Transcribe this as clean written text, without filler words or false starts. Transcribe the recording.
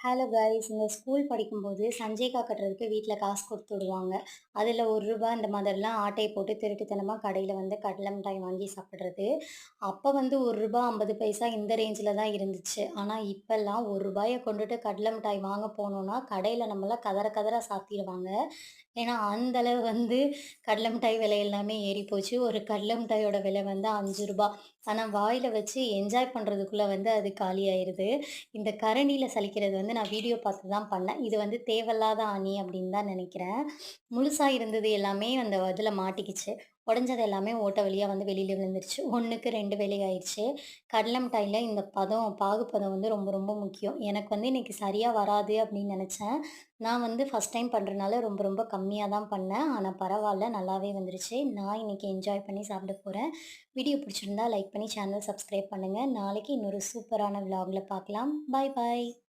Hello guys, இந்த school படிக்கும்போது சஞ்சய்க்கா கட்டுறதுக்கு வீட்ல காசு குடுத்து விடுவாங்க. அதில ரூ. 1 இந்த மாதிரிலாம் ஆட்டைய போட்டு திருட்டுத்தனமா கடையில வந்து கடல மிட்டாய் வாங்கி சாப்பிடுறது. அப்ப வந்து ரூ. 1 50 பைசா இந்த ரேஞ்சில தான் இருந்துச்சு. ஆனா இப்பல்லாம் ரூ. 1 கொண்டுட்டு கடல மிட்டாய் வாங்க போனோம்னா, கடையில நம்மள கதற கதற சாத்திருவாங்க. ஏன்னா, அந்த அளவு வந்து கடல மிட்டாய் விலை எல்லாமே ஏறி போச்சு. ஒரு கடல மிட்டாயோட விலை வந்து ரூ. 5. ஆனா, வாயில வச்சு என்ஜாய் பண்றதுக்குள்ள வந்து அது காலியாயிருது. இந்த கரண்டில சலிக்கிறது வந்து நான் வீடியோ பார்த்து தான் பண்ணேன். இது வந்து தேவையில்லாத ஆணி அப்படின்னு தான் நெனைக்கிறேன். முழுசா இருந்தது எல்லாமே அந்த இதுல மாட்டிக்கிச்சு. உடைஞ்சது எல்லாமே ஓட்டை வழியா வந்து வெளியில விழுந்துருச்சு. 1க்கு 2 வேலை ஆயிருச்சு. கடல மிட்டாய்ல இந்த பாகுபதம் வந்து ரொம்ப ரொம்ப முக்கியம். எனக்கு வந்து இன்னைக்கு சரியா வராது அப்படின்னு நெனச்சேன். நான் வந்து ஃபர்ஸ்ட் டைம் பண்றனால ரொம்ப ரொம்ப கம்மியா தான் பண்ணேன். ஆனா பரவால்ல, நல்லாவே வந்துருச்சு. நான் இன்னைக்கு என்ஜாய் பண்ணி சாப்பிட போறேன். வீடியோ பிடிச்சிருந்தா லைக் பண்ணி சேனல் சப்ஸ்கிரைப் பண்ணுங்க. நாளைக்கு இன்னொரு சூப்பரான விளாக்ல பார்க்கலாம். பாய் பாய்.